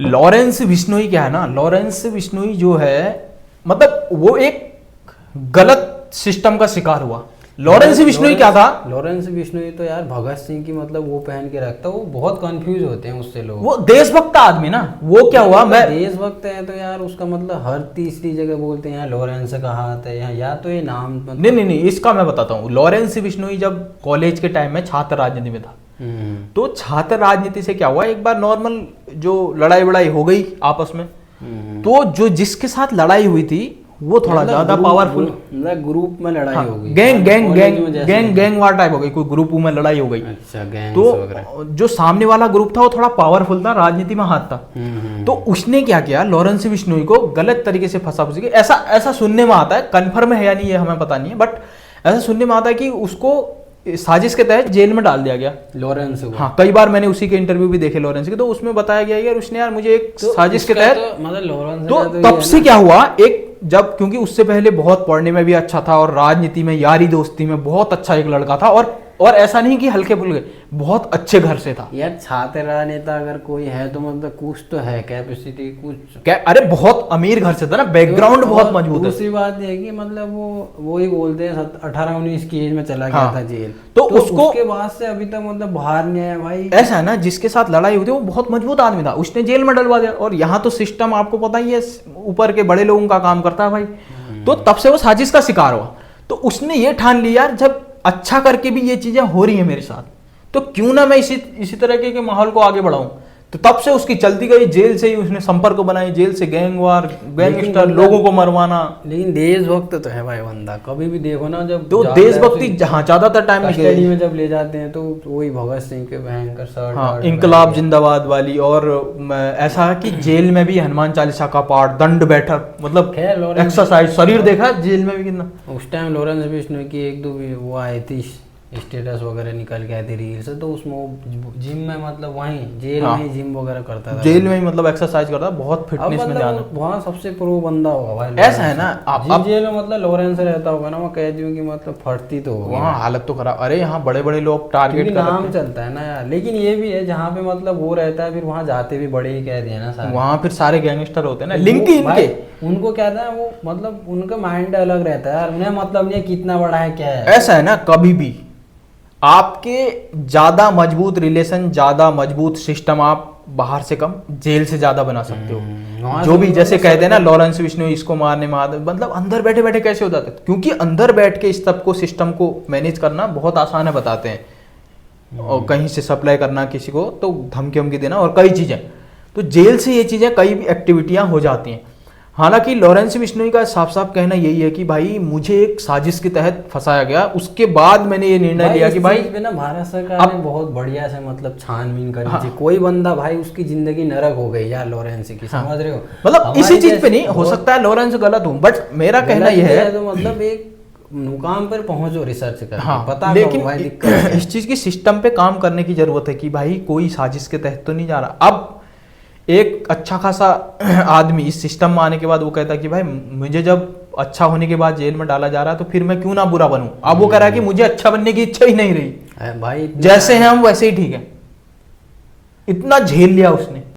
Lawrence Bishnoi क्या है ना, लॉरेंस बिश्नोई जो है मतलब वो एक गलत सिस्टम का शिकार हुआ। लॉरेंस बिश्नोई क्या था, लॉरेंस बिश्नोई तो यार भगत सिंह की मतलब वो पहन के रखता, वो बहुत कंफ्यूज होते हैं उससे लोग। वो देशभक्त आदमी ना, वो क्या हुआ, मैं देशभक्त है तो यार उसका मतलब हर तीसरी जगह बोलते हैं यहाँ लॉरेंस का हाथ है यहाँ, या तो ये नाम मतलब नहीं, इसका मैं बताता हूँ। लॉरेंस बिश्नोई जब कॉलेज के टाइम में छात्र राजनीति में था, तो छात्र राजनीति से क्या हुआ, एक बार नॉर्मल जो लड़ाई वड़ाई हो गई आपस में, तो जो जिसके साथ लड़ाई हुई थी वो थोड़ा ज्यादा पावरफुल, ग्रुप में लड़ाई हो गई, गैंग वार टाइप हो गई, कोई ग्रुप में लड़ाई हो गई। अच्छा, गैंग तो जो सामने वाला ग्रुप था वो थोड़ा पावरफुल था, राजनीति में हाथ था। तो उसने क्या किया, लॉरेंस बिश्नोई को गलत तरीके से फंसा फंसी, ऐसा सुनने में आता है, कन्फर्म है या नहीं ये हमें पता नहीं है, बट ऐसा सुनने में आता है कि उसको साजिश के तहत जेल में डाल दिया गया लॉरेंस को। हाँ, कई बार मैंने उसी के इंटरव्यू भी देखे लॉरेंस के, तो उसमें बताया गया यार उसने यार मुझे एक साजिश के तहत, मतलब लॉरेंस तो तब से क्या हुआ, एक जब क्योंकि उससे पहले बहुत पढ़ने में भी अच्छा था और राजनीति में यारी दोस्ती में बहुत अच्छा एक लड़का था, और ऐसा नहीं कि हल्के फुल्के, बहुत अच्छे घर से था यार। छात्र राजनेता अगर कोई है तो मतलब कुछ तो है कैपेसिटी, कुछ अरे बहुत अमीर घर से था ना, बैकग्राउंड बहुत मजबूत है। दूसरी बात है कि मतलब वो ही बोलते हैं 18-19 की एज में चला गया हाँ, था जेल, तो उसको उसके बाद से अभी तक मतलब बाहर नहीं आया भाई। ऐसा है ना, जिसके साथ लड़ाई हुई थी वो बहुत मजबूत आदमी था, उसने जेल में डलवा दिया। और यहाँ तो सिस्टम आपको पता ही है, ऊपर के बड़े लोगों का काम करता है भाई। तो तब से वो साजिश का शिकार हुआ। तो उसने ये ठान लिया यार, जब अच्छा करके भी ये चीजें हो रही है मेरे साथ, तो क्यों ना मैं इसी तरह के माहौल को आगे बढ़ाऊं। तो तब से उसकी चलती गई, जेल से ही उसने संपर्क बनाई, जेल से गैंगवार, गैंगस्टर, लोगों को मरवाना। लेकिन देशभक्त तो है भाई बंदा, कभी भी देखो ना, जब तो देशभक्ति जहाँ ज्यादातर टाइम कस्टडी में जब ले जाते हैं तो वही भगत सिंह के भयंकर शर्ट, हाँ, इंकलाब जिंदाबाद वाली, और ऐसा है कि जेल में भी हनुमान चालीसा का पाठ, दंड बैठक, मतलब एक्सरसाइज, शरीर देखा जेल में भी कितना। उस टाइम लॉरेंस बिश्नोई की एक दो वो आई थी स्टेटस वगैरह निकल के आए थे रील से, तो उसमें वो जिम में मतलब वहीं जेल में ही जिम वगैरह करता था, जेल में ही मतलब एक्सरसाइज करता, बहुत फिटनेस में ध्यान है। वहाँ सबसे प्रो बंदा होगा भाई, ऐसा है ना। अब जेल में मतलब लॉरेंस रहता होगा ना, वो कैदियों की मतलब फटती तो होगी वहाँ, हालत तो खराब। अरे यहाँ बड़े बड़े लोग टारगेट का नाम चलता है ना यार। लेकिन ये भी है जहाँ पे मतलब वो रहता है, फिर वहाँ जाते भी बड़े ही कैदी है ना सारे, वहाँ फिर सारे गैंगस्टर होते हैं ना, लिंक इनके, उनको क्या था वो मतलब उनका माइंड अलग रहता है यार, उन्हें मतलब नहीं कितना बड़ा है क्या है। ऐसा है ना, कभी भी आपके ज्यादा मजबूत रिलेशन, ज्यादा मजबूत सिस्टम आप बाहर से कम, जेल से ज्यादा बना सकते हो। जो भी जैसे कहते हैं ना, लॉरेंस बिश्नोई इसको मारने में मतलब अंदर बैठे बैठे कैसे हो जाते, क्योंकि अंदर बैठ के इस सब को, सिस्टम को मैनेज करना बहुत आसान है, बताते हैं। और कहीं से सप्लाई करना किसी को, तो धमकी वमकी देना और कई चीजें, तो जेल से ये चीजें कई भी एक्टिविटियां हो जाती हैं। हालांकि लॉरेंस बिश्नोई का साफ साफ कहना यही है कि भाई मुझे एक साजिश के तहत फंसाया गया, उसके बाद मैंने ये निर्णय लिया कि भाई ना भारत सरकार ने बहुत बढ़िया से मतलब छानबीन करनी चाहिए। कोई बंदा भाई उसकी जिंदगी नरक हो गई यार लॉरेंस की, समझ रहे हो, मतलब इसी चीज पे नहीं हो सकता है लॉरेंस गलत हूँ, बट मेरा कहना यह है तो मतलब एक मुकाम पर पहुंचो रिसर्च कर, हाँ, पता लेकिन भाई दिक्कत इस चीज की सिस्टम पे काम करने की जरूरत है कि भाई कोई साजिश के तहत तो नहीं जा रहा। अब एक अच्छा खासा आदमी इस सिस्टम में आने के बाद वो कहता है कि भाई मुझे जब अच्छा होने के बाद जेल में डाला जा रहा है तो फिर मैं क्यों ना बुरा बनूं। अब वो कह रहा है कि मुझे अच्छा बनने की इच्छा ही नहीं रही, भाई जैसे हैं हम वैसे ही ठीक है। इतना झेल लिया उसने।